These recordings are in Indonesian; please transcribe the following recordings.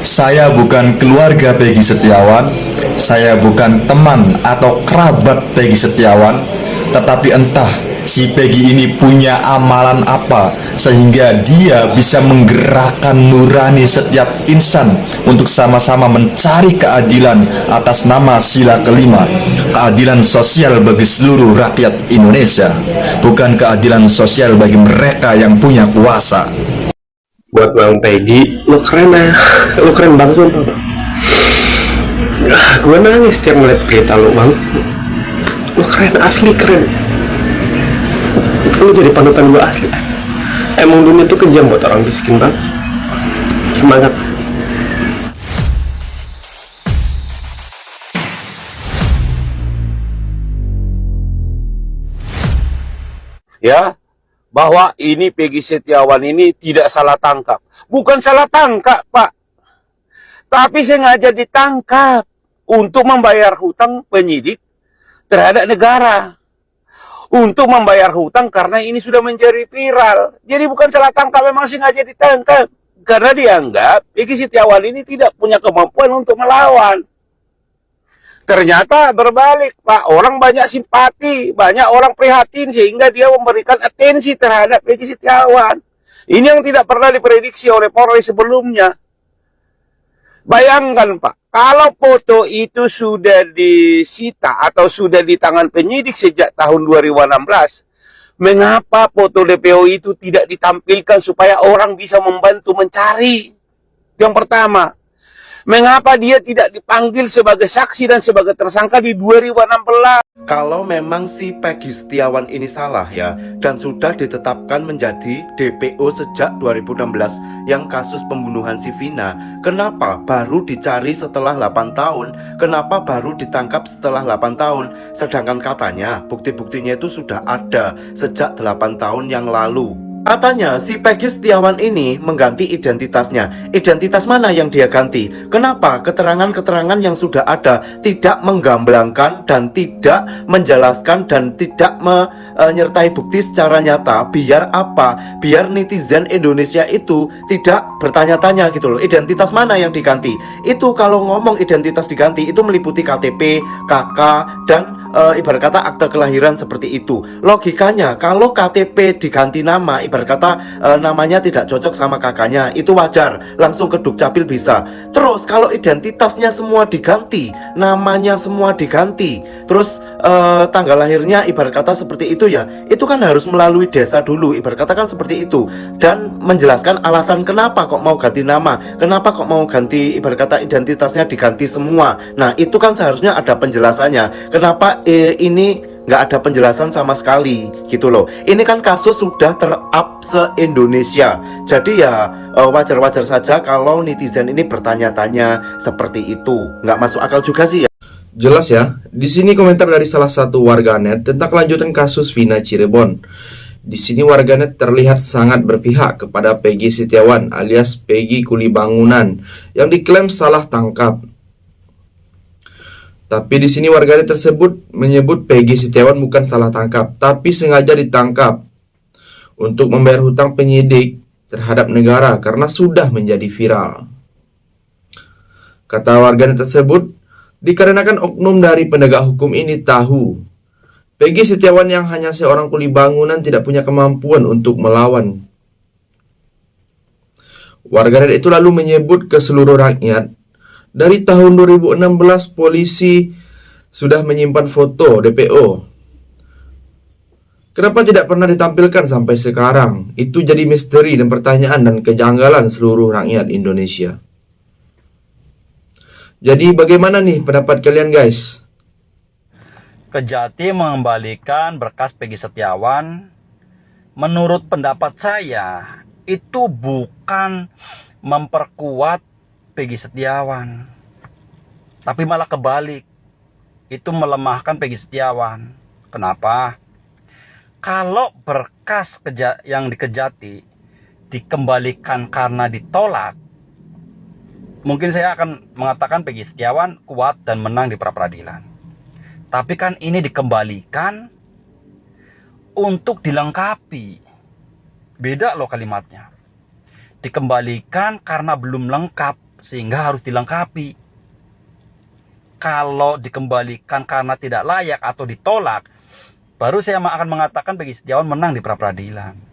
Saya bukan keluarga Peggy Setiawan, saya bukan teman atau kerabat Peggy Setiawan, tetapi entah si Peggy ini punya amalan apa sehingga dia bisa menggerakkan nurani setiap insan untuk sama-sama mencari keadilan atas nama sila kelima, keadilan sosial bagi seluruh rakyat Indonesia, bukan keadilan sosial bagi mereka yang punya kuasa. Buat Bang Peggy, lo keren ya, lo keren banget sumpah. Gue nangis setiap ngeliat berita lo bang. Lo keren, asli keren. Lo jadi panutan gue asli. Emang dunia tuh kejam buat orang miskin bang. Semangat. Ya, bahwa ini Peggy Setiawan ini tidak salah tangkap. Bukan salah tangkap, Pak. Tapi sengaja ditangkap untuk membayar hutang penyidik terhadap negara. Untuk membayar hutang karena ini sudah menjadi viral. Jadi bukan salah tangkap, memang sengaja ditangkap. Karena dianggap Peggy Setiawan ini tidak punya kemampuan untuk melawan. Ternyata berbalik, Pak. Orang banyak simpati, banyak orang prihatin sehingga dia memberikan atensi terhadap Peggy Setiawan. Ini yang tidak pernah diprediksi oleh Polri sebelumnya. Bayangkan, Pak, kalau foto itu sudah disita atau sudah di tangan penyidik sejak tahun 2016, mengapa foto DPO itu tidak ditampilkan supaya orang bisa membantu mencari? Yang pertama. Mengapa dia tidak dipanggil sebagai saksi dan sebagai tersangka di 2016? Kalau memang si Peggy Setiawan ini salah ya, dan sudah ditetapkan menjadi DPO sejak 2016 yang kasus pembunuhan si Vina, kenapa baru dicari setelah 8 tahun? Kenapa baru ditangkap setelah 8 tahun? Sedangkan katanya bukti-buktinya itu sudah ada sejak 8 tahun yang lalu. Katanya si Peggy Setiawan ini mengganti identitasnya. Identitas mana yang dia ganti? Kenapa keterangan-keterangan yang sudah ada tidak menggamblangkan dan tidak menjelaskan dan tidak menyertai bukti secara nyata? Biar apa? Biar netizen Indonesia itu tidak bertanya-tanya gitu loh. Identitas mana yang diganti? Itu kalau ngomong identitas diganti itu meliputi KTP, KK, dan ibarat kata akte kelahiran seperti itu. Logikanya kalau KTP diganti nama, ibarat kata namanya tidak cocok sama kakaknya, itu wajar, langsung ke Dukcapil bisa. Terus kalau identitasnya semua diganti, namanya semua diganti, terus tanggal lahirnya ibarat kata seperti itu ya, itu kan harus melalui desa dulu, ibarat kata kan seperti itu. Dan menjelaskan alasan kenapa kok mau ganti nama, kenapa kok mau ganti ibarat kata identitasnya diganti semua. Nah itu kan seharusnya ada penjelasannya. Kenapa ini nggak ada penjelasan sama sekali gitu loh. Ini kan kasus sudah ter-up se-Indonesia. Jadi ya wajar-wajar saja kalau netizen ini bertanya-tanya seperti itu. Nggak masuk akal juga sih ya. Jelas ya, di sini komentar dari salah satu warganet tentang kelanjutan kasus Vina Cirebon. Di sini warganet terlihat sangat berpihak kepada Peggy Setiawan alias Peggy Kuli Bangunan yang diklaim salah tangkap. Tapi di sini warganet tersebut menyebut Peggy Setiawan bukan salah tangkap, tapi sengaja ditangkap untuk membayar hutang penyidik terhadap negara karena sudah menjadi viral. Kata warganet tersebut, dikarenakan oknum dari penegak hukum ini tahu Peggy Setiawan yang hanya seorang kuli bangunan tidak punya kemampuan untuk melawan. Warganet itu lalu menyebut ke seluruh rakyat, dari tahun 2016 polisi sudah menyimpan foto DPO. Kenapa tidak pernah ditampilkan sampai sekarang? Itu jadi misteri dan pertanyaan dan kejanggalan seluruh rakyat Indonesia. Jadi bagaimana nih pendapat kalian guys? Kejati mengembalikan berkas Peggy Setiawan, menurut pendapat saya, itu bukan memperkuat Peggy Setiawan, tapi malah kebalik. Itu melemahkan Peggy Setiawan. Kenapa? Kalau berkas yang dikejati dikembalikan karena ditolak, mungkin saya akan mengatakan Peggy Setiawan kuat dan menang di pra-peradilan. Tapi kan ini dikembalikan untuk dilengkapi. Beda loh kalimatnya. Dikembalikan karena belum lengkap sehingga harus dilengkapi. Kalau dikembalikan karena tidak layak atau ditolak, baru saya akan mengatakan Peggy Setiawan menang di pra-peradilan.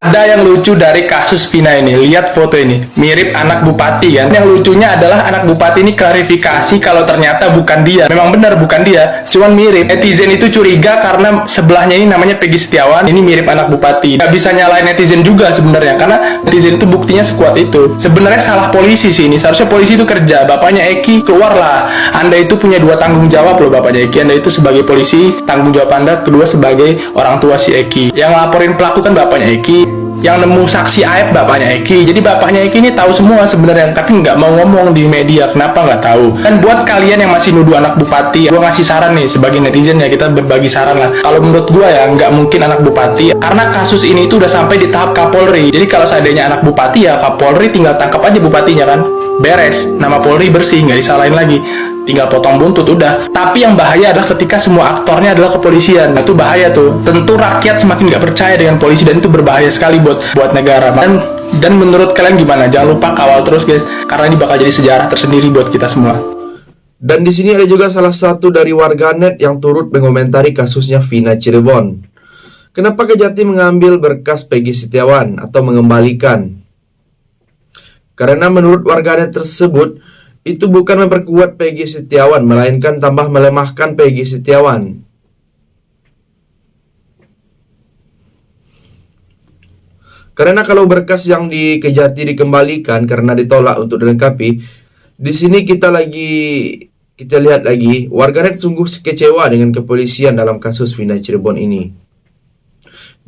Ada yang lucu dari kasus Vina ini. Lihat foto ini, mirip anak bupati kan. Yang lucunya adalah anak bupati ini klarifikasi kalau ternyata bukan dia. Memang benar bukan dia, cuman mirip. Netizen itu curiga karena sebelahnya ini namanya Peggy Setiawan, ini mirip anak bupati. Gak bisa nyalain netizen juga sebenarnya, karena netizen itu buktinya sekuat itu. Sebenarnya salah polisi sih ini. Seharusnya polisi itu kerja. Bapaknya Eki keluarlah. Anda itu punya dua tanggung jawab loh, bapaknya Eki. Anda itu sebagai polisi, tanggung jawab Anda. Kedua sebagai orang tua si Eki. Yang laporin pelaku kan bapaknya Eki. Yang nemu saksi aib bapaknya Eki. Jadi bapaknya Eki ini tahu semua sebenarnya, tapi nggak mau ngomong di media. Kenapa nggak tahu? Dan buat kalian yang masih nuduh anak bupati, gue ngasih saran nih sebagai netizen ya, kita berbagi saran lah. Kalau menurut gue ya nggak mungkin anak bupati, karena kasus ini itu udah sampai di tahap Kapolri. Jadi kalau seandainya anak bupati ya Kapolri tinggal tangkap aja bupatinya kan, beres. Nama Polri bersih, nggak disalahin lagi. Tinggal potong buntut udah. Tapi yang bahaya adalah ketika semua aktornya adalah kepolisian. Nah, itu bahaya tuh. Tentu rakyat semakin nggak percaya dengan polisi dan itu berbahaya sekali buat negara. Dan menurut kalian gimana? Jangan lupa kawal terus guys, karena ini bakal jadi sejarah tersendiri buat kita semua. Dan di sini ada juga salah satu dari warganet yang turut mengomentari kasusnya Vina Cirebon. Kenapa Kejati mengambil berkas Peggy Setiawan atau mengembalikan? Karena menurut warganet tersebut, itu bukan memperkuat Peggy Setiawan, melainkan tambah melemahkan Peggy Setiawan. Karena kalau berkas yang di Kejati dikembalikan karena ditolak untuk dilengkapi, di sini kita lihat lagi warganet sungguh kecewa dengan kepolisian dalam kasus Vina Cirebon ini.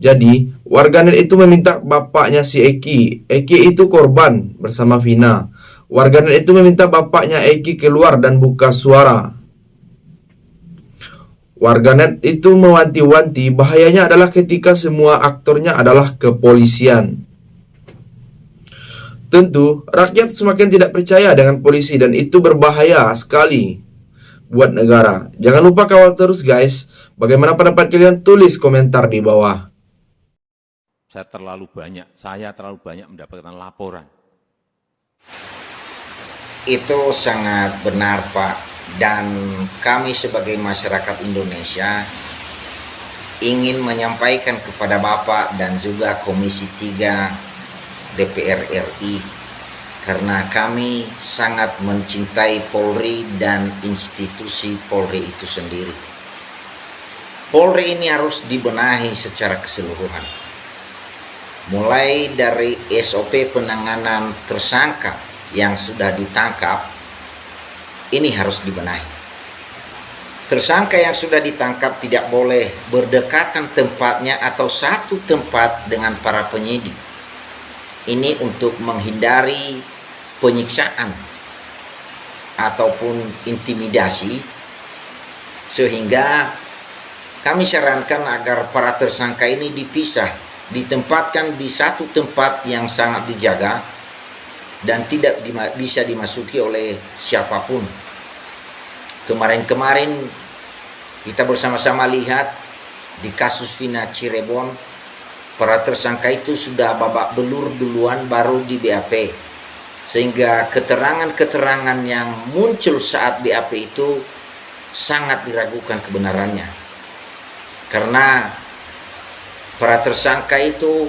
Jadi, warganet itu meminta bapaknya si Eki. Eki itu korban bersama Vina. Warganet itu meminta bapaknya Eki keluar dan buka suara. Warganet itu mewanti-wanti bahayanya adalah ketika semua aktornya adalah kepolisian. Tentu, rakyat semakin tidak percaya dengan polisi dan itu berbahaya sekali buat negara. Jangan lupa kawal terus guys. Bagaimana pendapat kalian? Tulis komentar di bawah. Saya terlalu banyak mendapatkan laporan. Itu sangat benar Pak, dan kami sebagai masyarakat Indonesia ingin menyampaikan kepada Bapak dan juga Komisi 3 DPR RI, karena kami sangat mencintai Polri dan institusi Polri itu sendiri. Polri ini harus dibenahi secara keseluruhan, mulai dari SOP penanganan tersangka yang sudah ditangkap, ini harus dibenahi. Tersangka yang sudah ditangkap tidak boleh berdekatan tempatnya atau satu tempat dengan para penyidik. Ini untuk menghindari penyiksaan ataupun intimidasi, sehingga kami sarankan agar para tersangka ini dipisah, ditempatkan di satu tempat yang sangat dijaga dan tidak bisa dimasuki oleh siapapun. Kemarin-kemarin kita bersama-sama lihat di kasus Vina Cirebon, para tersangka itu sudah babak belur duluan baru di BAP, sehingga keterangan-keterangan yang muncul saat BAP itu sangat diragukan kebenarannya, karena para tersangka itu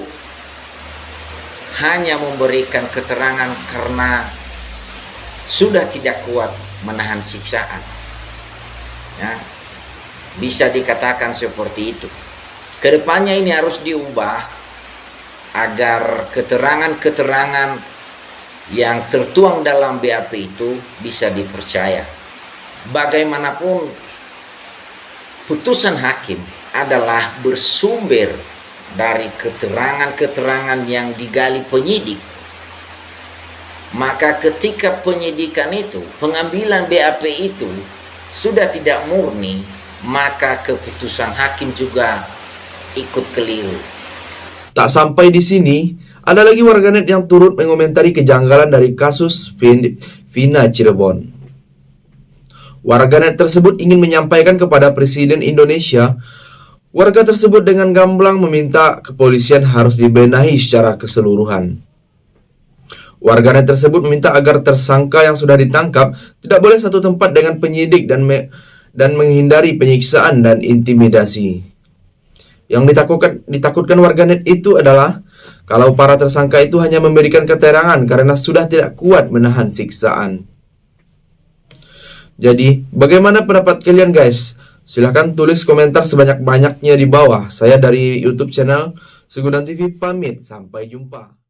hanya memberikan keterangan karena sudah tidak kuat menahan siksaan. Ya, bisa dikatakan seperti itu. Kedepannya ini harus diubah agar keterangan-keterangan yang tertuang dalam BAP itu bisa dipercaya. Bagaimanapun putusan hakim adalah bersumber dari keterangan-keterangan yang digali penyidik. Maka ketika penyidikan itu, pengambilan BAP itu sudah tidak murni, maka keputusan hakim juga ikut keliru. Tak sampai di sini, ada lagi warganet yang turut mengomentari kejanggalan dari kasus Vina Cirebon. Warganet tersebut ingin menyampaikan kepada Presiden Indonesia. Warga tersebut dengan gamblang meminta kepolisian harus dibenahi secara keseluruhan. Warganet tersebut meminta agar tersangka yang sudah ditangkap tidak boleh satu tempat dengan penyidik dan menghindari penyiksaan dan intimidasi. Yang ditakutkan warganet itu adalah kalau para tersangka itu hanya memberikan keterangan karena sudah tidak kuat menahan siksaan. Jadi, bagaimana pendapat kalian guys? Silahkan tulis komentar sebanyak-banyaknya di bawah. Saya dari YouTube channel Segunan TV pamit. Sampai jumpa.